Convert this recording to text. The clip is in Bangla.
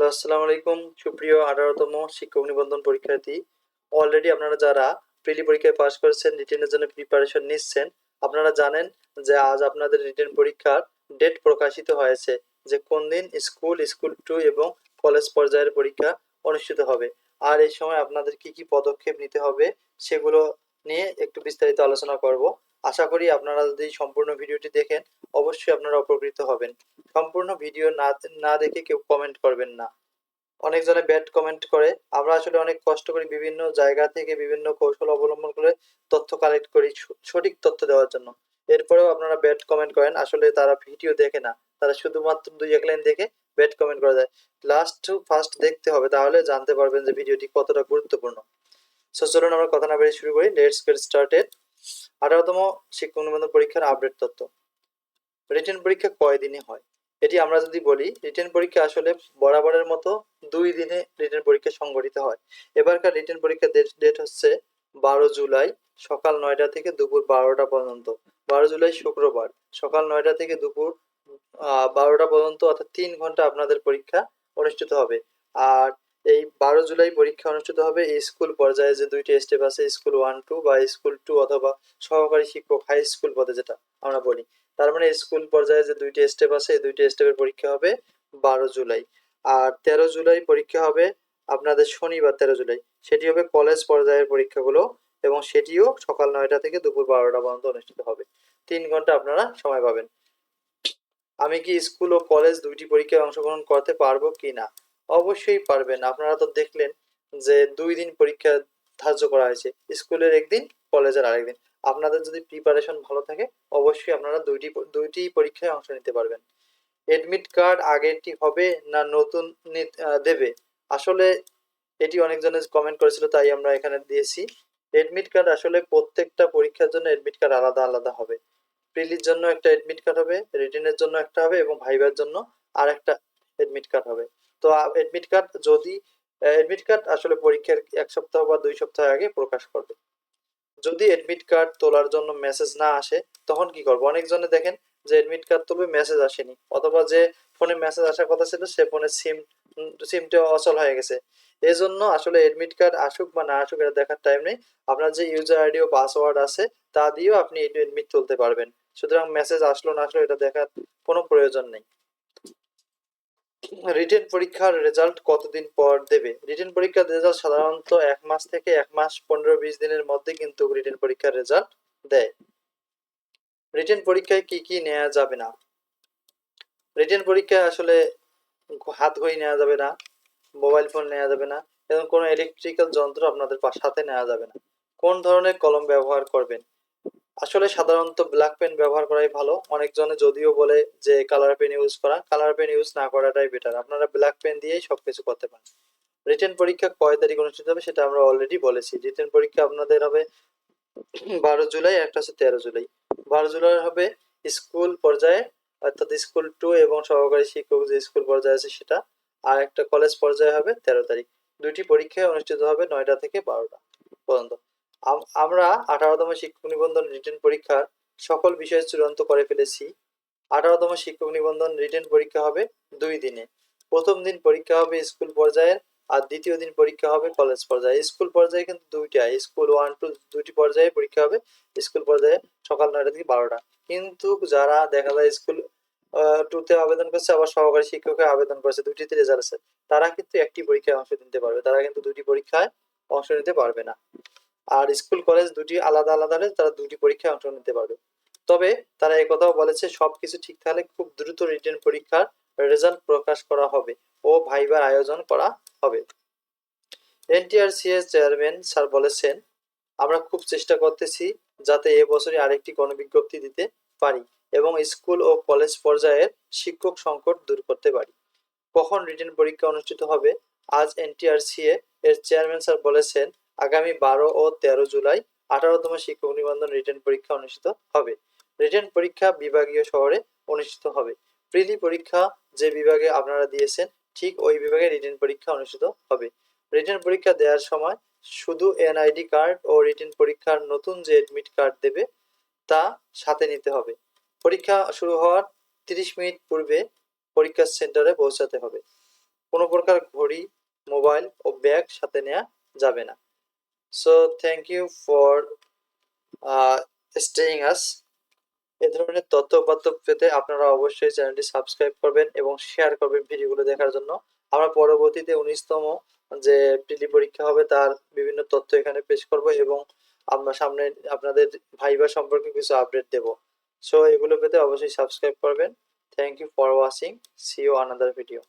আসসালামু আলাইকুম সুপ্রিয় 18তম শিক্ষক নিবন্ধন পরীক্ষার্থী। অলরেডি আপনারা যারা প্রিলি পরীক্ষায় পাস করেছেন, রিটেনের জন্য প্রিপারেশন নিচ্ছেন, আপনারা জানেন যে আজ আপনাদের রিটেন পরীক্ষার ডেট প্রকাশিত হয়েছে, যে কোন দিন স্কুল 2 এবং কলেজ পর্যায়ের পরীক্ষা অনুষ্ঠিত হবে। আর এই সময় আপনাদের কি কি পদক্ষেপ নিতে হবে সেগুলো নিয়ে একটু বিস্তারিত আলোচনা করব। আশা করি আপনারা যদি সম্পূর্ণ ভিডিওটি দেখেন অবশ্যই আপনারা উপকৃত হবেন। সম্পূর্ণ ভিডিও না দেখে কেউ কমেন্ট করবেন না। অনেকজনে ব্যাড কমেন্ট করে। আমরা আসলে অনেক কষ্ট করি বিভিন্ন জায়গা থেকে বিভিন্ন কৌশল অবলম্বন করে তথ্য কালেক্ট করি সঠিক তথ্য দেওয়ার জন্য। এরপরেও আপনারা ব্যাড কমেন্ট করেন, আসলে তারা ভিডিও দেখে না, তারা শুধুমাত্র দুই এক লাইন দেখে ব্যাড কমেন্ট করা যায়। লাস্ট টু ফার্স্ট দেখতে হবে, তাহলে জানতে পারবেন যে ভিডিওটি কতটা গুরুত্বপূর্ণ। সো চলুন আমরা কথা না বেরিয়ে শুরু করি। Let's get started. 18তম শিক্ষক নিবন্ধন পরীক্ষার আপডেট তথ্য। রিটেন পরীক্ষা কয় দিনে হয়? এটি আমরা যদি বলি, রিটেন পরীক্ষা আসলে বরাবরের মতো 2 দিনে রিটেন পরীক্ষা সংগঠিত হয়। এবারকার রিটেন পরীক্ষার ডেট হচ্ছে 12 জুলাই সকাল 9টা থেকে দুপুর 12টা পর্যন্ত। 12 জুলাই শুক্রবার সকাল 9টা থেকে দুপুর 12টা পর্যন্ত, অর্থাৎ 3 ঘন্টা আপনাদের পরীক্ষা অনুষ্ঠিত হবে। আর এই 12 জুলাই পরীক্ষা অনুষ্ঠিত হবে স্কুল পর্যায়ে যে দুইটি স্টেপ আছে, স্কুল 1-2 বা স্কুল 2 অথবা সহকারী শিক্ষক হাই স্কুল পদে যেটা আমরা বলি। তার মানে স্কুল পর্যায়ে যে দুইটি স্টেপ আছে এই দুইটি স্টেপের পরীক্ষা হবে 12 জুলাই। আর 13 জুলাই পরীক্ষা হবে আপনাদের শনিবার 13 জুলাই, সেটি হবে কলেজ পর্যায়ের পরীক্ষাগুলো, এবং সেটিও সকাল 9টা থেকে দুপুর 12টা পর্যন্ত অনুষ্ঠিত হবে। 3 ঘন্টা আপনারা সময় পাবেন। আমি কি স্কুল ও কলেজ দুইটি পরীক্ষায় অংশগ্রহণ করতে পারবো কি না? অবশ্যই পারবেন। আপনারা তো দেখলেন যে 2 দিন পরীক্ষা ধার্য করা হয়েছে, স্কুলের একদিন, কলেজের আরেকদিন। আপনাদের যদি প্রিপারেশন ভালো থাকে অবশ্যই আপনারা দুইটি পরীক্ষায় অংশ নিতে পারবেন। এডমিট কার্ড আগেরটি হবে না নতুন দেবে? আসলে এটি অনেকজনের কমেন্ট করেছিল, তাই আমরা এখানে দিয়েছি। এডমিট কার্ড আসলে প্রত্যেকটা পরীক্ষার জন্য এডমিট কার্ড আলাদা আলাদা হবে। প্রিলির জন্য একটা এডমিট কার্ড হবে, রিটেনের জন্য একটা হবে, এবং ভাইবার জন্য আর একটা এডমিট কার্ড হবে। তো এডমিট কার্ড যদি এডমিট কার্ড আসলে পরীক্ষার 1 সপ্তাহ বা 2 সপ্তাহ আগে প্রকাশ করবে। যদি এডমিট কার্ড তোলার জন্য মেসেজ না আসে তখন কি করবো? অনেকজনে দেখেন যে এডমিট কার্ড তুলবে, মেসেজ আসেনি, অথবা যে ফোনে মেসেজ আসার কথা ছিল সে ফোনে সিমটা অচল হয়ে গেছে। এজন্য আসলে এডমিট কার্ড আসুক বা না আসুক এটা দেখার টাইম নেই। আপনার যে ইউজার আইডি ও পাসওয়ার্ড আছে তা দিয়েও আপনি এডমিট তুলতে পারবেন। সুতরাং মেসেজ আসলো না আসলো এটা দেখার কোনো প্রয়োজন নেই। রিটেন পরীক্ষার রেজাল্ট কতদিন পর দেবে? রিটেন পরীক্ষার রেজাল্ট সাধারণত 1 মাস থেকে 1 মাস 15-20 দিনের মধ্যে কিন্তু রিটেন পরীক্ষার রেজাল্ট দেয়। রিটেন পরীক্ষায় কি কি নেওয়া যাবে না? রিটেন পরীক্ষায় আসলে হাত ঘড়ি নেওয়া যাবে না, মোবাইল ফোন নেওয়া যাবে না, এবং কোনো ইলেকট্রিক্যাল যন্ত্র আপনাদের সাথে নেওয়া যাবে না। কোন ধরনের কলম ব্যবহার করবেন? আসলে সাধারণত ব্ল্যাক পেন ব্যবহার করাই ভালো। অনেকজনে যদিও বলে যে কালার পেন ইউজ করা, কালার পেন ইউজ না করাটাই বেটার। আপনারা ব্ল্যাক পেন দিয়েই সবকিছু করতে পারেন। রিটেন পরীক্ষা কয় তারিখ অনুষ্ঠিত হবে সেটা আমরা অলরেডি বলেছি। রিটেন পরীক্ষা আপনাদের হবে 12 জুলাই, একটা হচ্ছে 13 জুলাই। 12 জুলাই হবে স্কুল পর্যায়ে, অর্থাৎ স্কুল 2 এবং সহকারী শিক্ষক যে স্কুল পর্যায়ে আছে সেটা। আর একটা কলেজ পর্যায়ে হবে 13 তারিখ। দুইটি পরীক্ষায় অনুষ্ঠিত হবে 9টা থেকে 12টা পর্যন্ত। আমরা 18তম শিক্ষক নিবন্ধন রিটেন পরীক্ষার সকল বিষয় চূড়ান্ত করে ফেলেছি। 18তম শিক্ষক নিবন্ধন রিটেন পরীক্ষা হবে 2 দিনে। প্রথম দিন পরীক্ষা হবে স্কুল পর্যায়ের, আর দ্বিতীয় দিন পরীক্ষা হবে কলেজ পর্যায়ে। স্কুল পর্যায়ে কিন্তু দুইটা, স্কুল 1-2 দুইটি পর্যায়ে পরীক্ষা হবে। স্কুল পর্যায়ে সকাল 9টা থেকে 12টা। কিন্তু যারা দেখা যায় স্কুল 2 তে আবেদন করছে, আবার সহকারী শিক্ষকে আবেদন করেছে, দুইটিতে রেজাল্ট আছে, তারা কিন্তু একটি পরীক্ষায় অংশ নিতে পারবে, তারা কিন্তু দুটি পরীক্ষায় অংশ নিতে পারবে না। আর স্কুল কলেজ দুটি আলাদা আলাদা হলে তারা দুটি পরীক্ষায় অংশ নিতে পারবে। তবে তারা একথাও বলেছে সবকিছু ঠিক থাকলে খুব দ্রুত রিটেন পরীক্ষার রেজাল্ট প্রকাশ করা হবে ও ভাইবার আয়োজন করা হবে। এনটিআরসিএস চেয়ারম্যান স্যার বলেছেন, আমরা খুব চেষ্টা করতেছি যাতে এবছরই আরেকটি গণবিজ্ঞপ্তি দিতে পারি এবং স্কুল ও কলেজ পর্যায়ের শিক্ষক সংকট দূর করতে পারি। কখন রিটেন পরীক্ষা অনুষ্ঠিত হবে? আজ এনটিআরসিএ এর চেয়ারম্যান স্যার বলেছেন আগামী 12 ও 13 জুলাই 18তম শিক্ষক নিবন্ধন রিটেন পরীক্ষা অনুষ্ঠিত হবে। রিটেন পরীক্ষা বিভাগীয় শহরে অনুষ্ঠিত হবে। প্রিলি পরীক্ষা যে বিভাগে আপনারা দিয়েছেন ঠিক ওই বিভাগে রিটেন পরীক্ষা অনুষ্ঠিত হবে। রিটেন পরীক্ষা দেওয়ার সময় শুধু এনআইডি কার্ড ও রিটেন পরীক্ষার নতুন যে এডমিট কার্ড দেবে তা সাথে নিতে হবে। পরীক্ষা শুরু হওয়ার 30 মিনিট পূর্বে পরীক্ষা সেন্টারে পৌঁছাতে হবে। কোনো প্রকার ঘড়ি, মোবাইল ও ব্যাগ সাথে নেওয়া যাবে না। So thank you for staying us. এ ধরনের তথ্য উপাত্ত পেতে আপনারা অবশ্যই চ্যানেলটি সাবস্ক্রাইব করবেন এবং শেয়ার করবেন ভিডিওগুলো দেখার জন্য। আমরা পরবর্তীতে 19তম যে প্রিলি পরীক্ষা হবে তার বিভিন্ন তথ্য এখানে পেশ করব এবং আমরা সামনে আপনাদের ভাইবা সম্পর্কে কিছু আপডেট দেব। সো এগুলো পেতে অবশ্যই সাবস্ক্রাইব করবেন। Thank you for watching. See you another video.